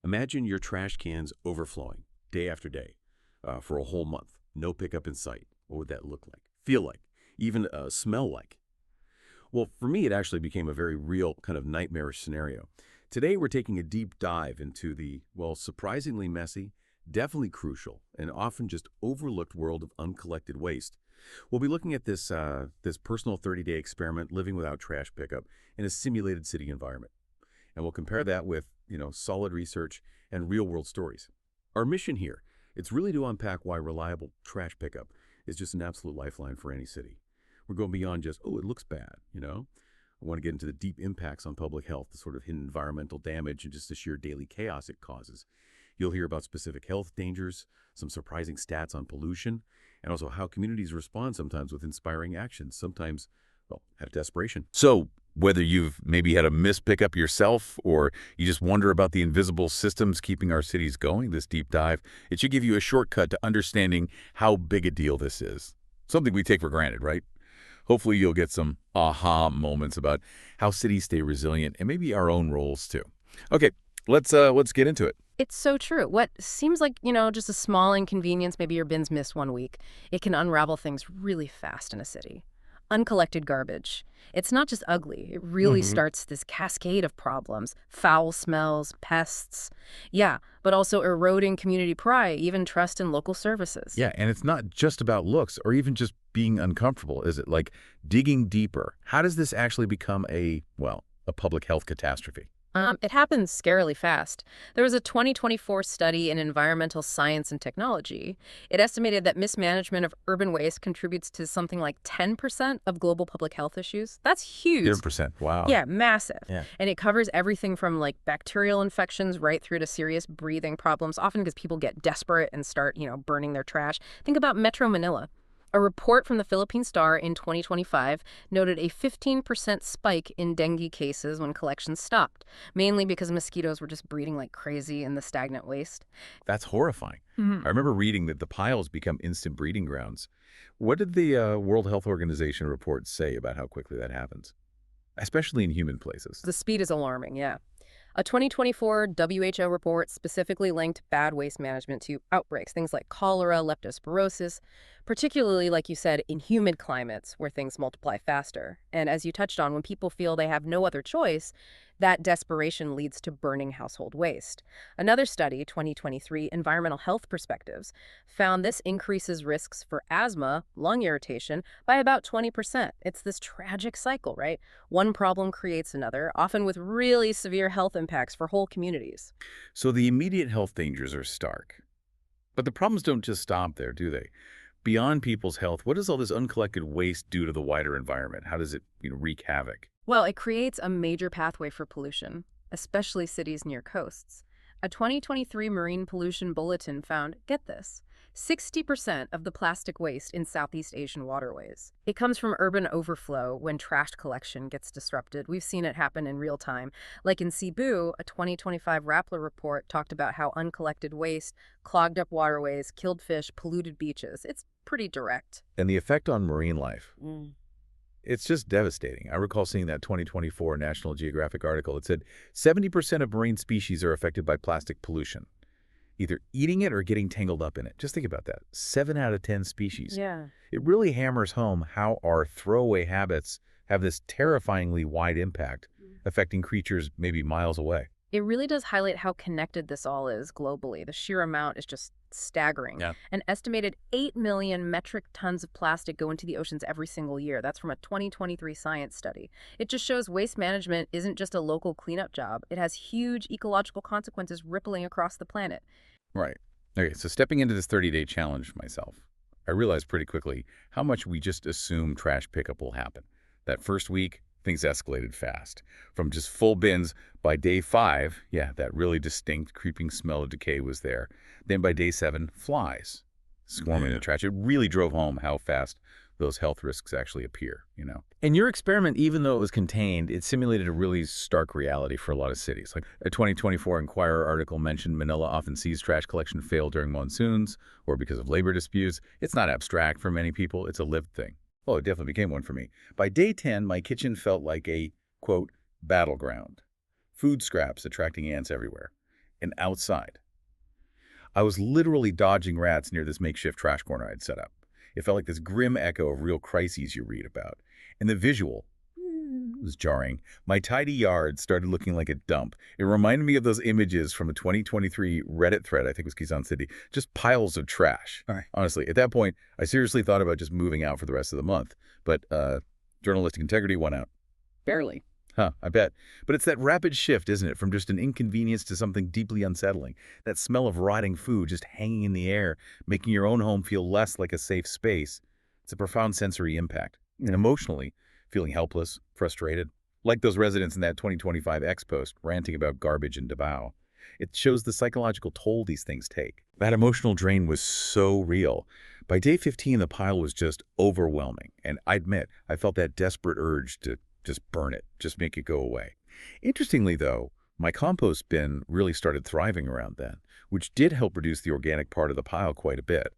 Imagine your trash cans overflowing day after day for a whole month. No pickup in sight. What would that look like? Feel like? Even smell like? Well, for me, it actually became a very real kind of nightmarish scenario. Today, we're taking a deep dive into the, well, surprisingly messy, definitely crucial, and often just overlooked world of uncollected waste. We'll be looking at this personal 30-day experiment living without trash pickup in a simulated city environment. And we'll compare that with, solid research and real-world stories. Our mission here, it's really to unpack why reliable trash pickup is just an absolute lifeline for any city. We're going beyond just, oh, it looks bad. I want to get into the deep impacts on public health, the sort of hidden environmental damage, and just the sheer daily chaos it causes. You'll hear about specific health dangers, some surprising stats on pollution, and also how communities respond sometimes with inspiring actions, sometimes, well, out of desperation. So, whether you've maybe had a missed pickup yourself or you just wonder about the invisible systems keeping our cities going, this deep dive, it should give you a shortcut to understanding how big a deal this is. Something we take for granted, right? Hopefully you'll get some aha moments about how cities stay resilient and maybe our own roles too. Okay, let's get into it. It's so true. What seems like, just a small inconvenience, maybe your bins miss one week, it can unravel things really fast in a city. Uncollected garbage. It's not just ugly. It really starts this cascade of problems. Foul smells, pests. Yeah, but also eroding community pride, even trust in local services. Yeah, and it's not just about looks or even just being uncomfortable, is it? Like digging deeper. How does this actually become a public health catastrophe? It happens scarily fast. There was a 2024 study in environmental science and technology. It estimated that mismanagement of urban waste contributes to something like 10% of global public health issues. That's huge. 0%. Wow. Yeah, massive. Yeah. And it covers everything from like bacterial infections right through to serious breathing problems, often because people get desperate and start, burning their trash. Think about Metro Manila. A report from the Philippine Star in 2025 noted a 15% spike in dengue cases when collections stopped, mainly because mosquitoes were just breeding like crazy in the stagnant waste. That's horrifying. I remember reading that the piles become instant breeding grounds. What did the World Health Organization report say about how quickly that happens, especially in human places? The speed is alarming, yeah. A 2024 WHO report specifically linked bad waste management to outbreaks, things like cholera, leptospirosis, particularly, like you said, in humid climates where things multiply faster. And as you touched on, when people feel they have no other choice, that desperation leads to burning household waste. Another study, 2023, Environmental Health Perspectives, found this increases risks for asthma, lung irritation, by about 20%. It's this tragic cycle, right? One problem creates another, often with really severe health impacts for whole communities. So the immediate health dangers are stark. But the problems don't just stop there, do they? Beyond people's health, what does all this uncollected waste do to the wider environment? How does it wreak havoc? Well, it creates a major pathway for pollution, especially cities near coasts. A 2023 Marine Pollution Bulletin found, get this, 60% of the plastic waste in Southeast Asian waterways. It comes from urban overflow when trash collection gets disrupted. We've seen it happen in real time. Like in Cebu, a 2025 Rappler report talked about how uncollected waste clogged up waterways, killed fish, polluted beaches. It's pretty direct. And the effect on marine life. It's just devastating. I recall seeing that 2024 National Geographic article. It said 70% of marine species are affected by plastic pollution, either eating it or getting tangled up in it. Just think about that. 7 out of 10 species. Yeah. It really hammers home how our throwaway habits have this terrifyingly wide impact, affecting creatures maybe miles away. It really does highlight how connected this all is globally. The sheer amount is just staggering. Yeah. An estimated 8 million metric tons of plastic go into the oceans every single year. That's from a 2023 science study. It just shows waste management isn't just a local cleanup job. It has huge ecological consequences rippling across the planet. Right. Okay, so stepping into this 30-day challenge myself, I realized pretty quickly how much we just assume trash pickup will happen. That first week, things escalated fast. From just full bins, by day 5, that really distinct creeping smell of decay was there. Then by day 7, flies swarming the trash. It really drove home how fast those health risks actually appear. And your experiment, even though it was contained, it simulated a really stark reality for a lot of cities. Like a 2024 Inquirer article mentioned Manila often sees trash collection fail during monsoons or because of labor disputes. It's not abstract for many people. It's a lived thing. Oh, it definitely became one for me. By day 10, my kitchen felt like a, quote, battleground. Food scraps attracting ants everywhere. and outside. I was literally dodging rats near this makeshift trash corner I'd set up. It felt like this grim echo of real crises you read about. And the visual was jarring. My tidy yard started looking like a dump. It reminded me of those images from a 2023 Reddit thread, I think it was Quezon City, just piles of trash. All right. Honestly, at that point, I seriously thought about just moving out for the rest of the month. But journalistic integrity won out. Barely. Huh, I bet. But it's that rapid shift, isn't it, from just an inconvenience to something deeply unsettling. That smell of rotting food just hanging in the air, making your own home feel less like a safe space. It's a profound sensory impact. And emotionally, feeling helpless, frustrated. Like those residents in that 2025 X post ranting about garbage in Davao. It shows the psychological toll these things take. That emotional drain was so real. By day 15, the pile was just overwhelming. And I admit, I felt that desperate urge to just burn it, just make it go away. Interestingly, though, my compost bin really started thriving around then, which did help reduce the organic part of the pile quite a bit.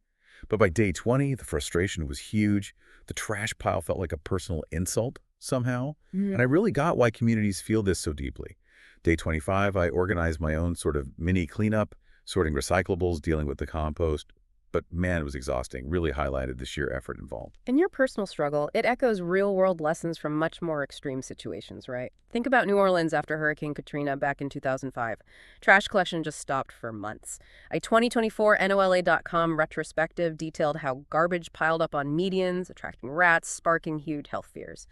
But by day 20, the frustration was huge. The trash pile felt like a personal insult somehow. And I really got why communities feel this so deeply. Day 25, I organized my own sort of mini cleanup, sorting recyclables, dealing with the compost. But man, it was exhausting, really highlighted the sheer effort involved. In your personal struggle, it echoes real-world lessons from much more extreme situations, right? Think about New Orleans after Hurricane Katrina back in 2005. Trash collection just stopped for months. A 2024 NOLA.com retrospective detailed how garbage piled up on medians, attracting rats, sparking huge health fears.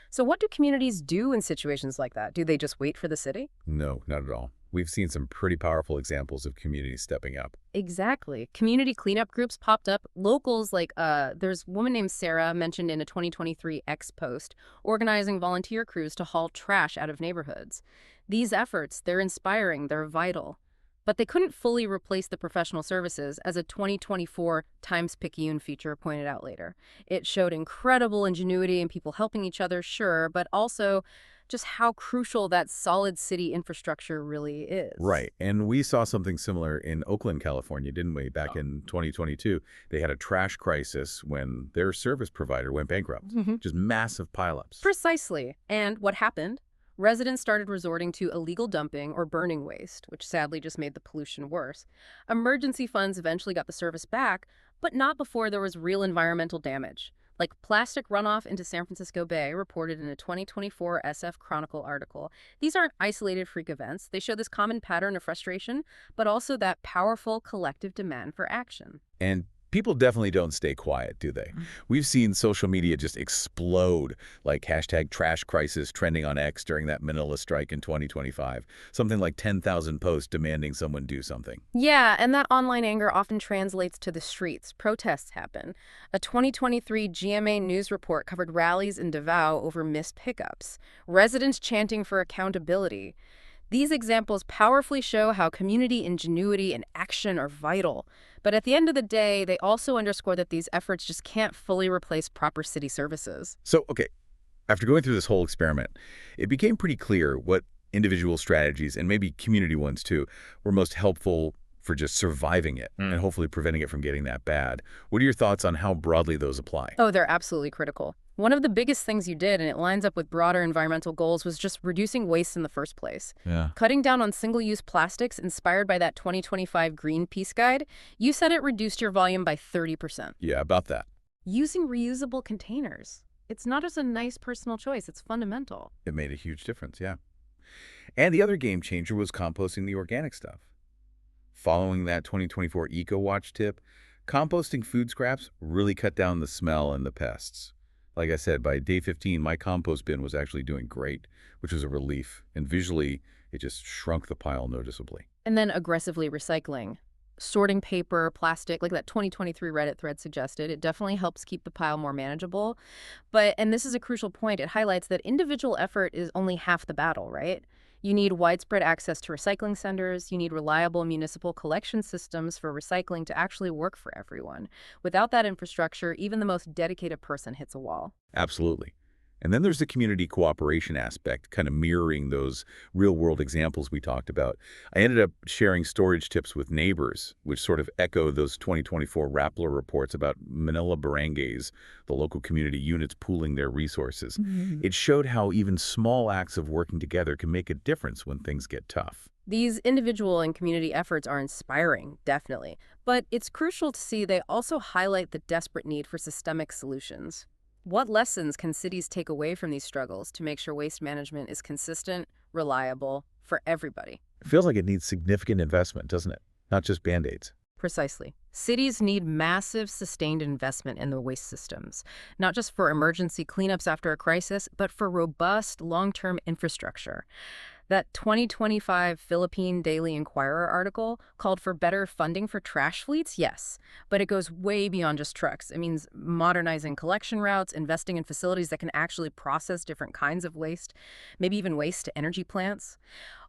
So what do communities do in situations like that? Do they just wait for the city? No, not at all. We've seen some pretty powerful examples of communities stepping up. Exactly. Community cleanup groups popped up. Locals like, there's a woman named Sarah mentioned in a 2023 X post, organizing volunteer crews to haul trash out of neighborhoods. These efforts, they're inspiring, they're vital. But they couldn't fully replace the professional services, as a 2024 Times-Picayune feature pointed out later. It showed incredible ingenuity and people helping each other, sure, but also just how crucial that solid city infrastructure really is. Right. And we saw something similar in Oakland, California, didn't we? Back in 2022, they had a trash crisis when their service provider went bankrupt. Just massive pileups. Precisely. And what happened? Residents started resorting to illegal dumping or burning waste, which sadly just made the pollution worse. Emergency funds eventually got the service back, but not before there was real environmental damage. Like plastic runoff into San Francisco Bay, reported in a 2024 SF Chronicle article. These aren't isolated freak events. They show this common pattern of frustration, but also that powerful collective demand for action. And people definitely don't stay quiet, do they? We've seen social media just explode, like hashtag trash crisis trending on X during that Manila strike in 2025. Something like 10,000 posts demanding someone do something. Yeah, and that online anger often translates to the streets. Protests happen. A 2023 GMA News report covered rallies in Davao over missed pickups. Residents chanting for accountability. These examples powerfully show how community ingenuity and action are vital. But at the end of the day, they also underscore that these efforts just can't fully replace proper city services. So, okay, after going through this whole experiment, it became pretty clear what individual strategies, and maybe community ones too, were most helpful for just surviving it and hopefully preventing it from getting that bad. What are your thoughts on how broadly those apply? Oh, they're absolutely critical. One of the biggest things you did, and it lines up with broader environmental goals, was just reducing waste in the first place. Yeah. Cutting down on single-use plastics inspired by that 2025 Greenpeace guide, you said it reduced your volume by 30%. Yeah, about that. Using reusable containers. It's not just a nice personal choice, it's fundamental. It made a huge difference, yeah. And the other game changer was composting the organic stuff. Following that 2024 EcoWatch tip, composting food scraps really cut down the smell and the pests. Like I said, by day 15, my compost bin was actually doing great, which was a relief. And visually, it just shrunk the pile noticeably. And then aggressively recycling. Sorting paper, plastic, like that 2023 Reddit thread suggested, it definitely helps keep the pile more manageable. But, and this is a crucial point, it highlights that individual effort is only half the battle, right? You need widespread access to recycling centers. You need reliable municipal collection systems for recycling to actually work for everyone. Without that infrastructure, even the most dedicated person hits a wall. Absolutely. And then there's the community cooperation aspect, kind of mirroring those real-world examples we talked about. I ended up sharing storage tips with neighbors, which sort of echo those 2024 Rappler reports about Manila barangays, the local community units pooling their resources. It showed how even small acts of working together can make a difference when things get tough. These individual and community efforts are inspiring, definitely, but it's crucial to see they also highlight the desperate need for systemic solutions. What lessons can cities take away from these struggles to make sure waste management is consistent, reliable, for everybody? It feels like it needs significant investment, doesn't it? Not just Band-Aids. Precisely. Cities need massive, sustained investment in the waste systems, not just for emergency cleanups after a crisis, but for robust, long-term infrastructure. That 2025 Philippine Daily Inquirer article called for better funding for trash fleets, yes, but it goes way beyond just trucks. It means modernizing collection routes, investing in facilities that can actually process different kinds of waste, maybe even waste to energy plants.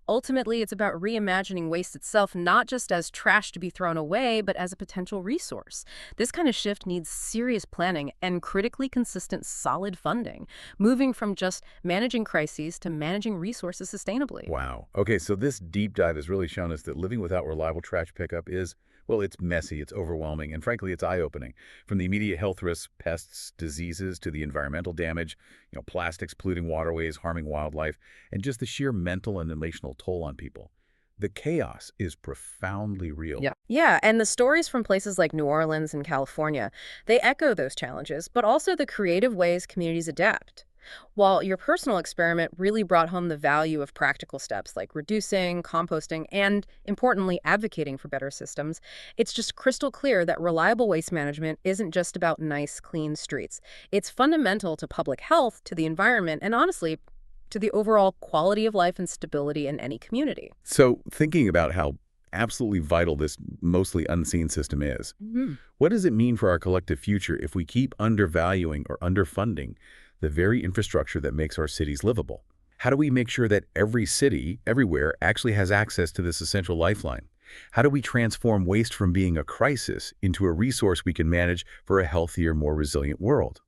Ultimately, it's about reimagining waste itself, not just as trash to be thrown away, but as a potential resource. This kind of shift needs serious planning and critically consistent, solid funding, moving from just managing crises to managing resources sustainably. Wow. Okay, so this deep dive has really shown us that living without reliable trash pickup is, well, it's messy, it's overwhelming, and frankly, it's eye-opening. From the immediate health risks, pests, diseases, to the environmental damage, plastics polluting waterways, harming wildlife, and just the sheer mental and emotional toll on people. The chaos is profoundly real. Yeah, and the stories from places like New Orleans and California, they echo those challenges, but also the creative ways communities adapt. While your personal experiment really brought home the value of practical steps like reducing, composting, and, importantly, advocating for better systems, it's just crystal clear that reliable waste management isn't just about nice, clean streets. It's fundamental to public health, to the environment, and honestly, to the overall quality of life and stability in any community. So thinking about how absolutely vital this mostly unseen system is, what does it mean for our collective future if we keep undervaluing or underfunding the very infrastructure that makes our cities livable? How do we make sure that every city, everywhere, actually has access to this essential lifeline? How do we transform waste from being a crisis into a resource we can manage for a healthier, more resilient world?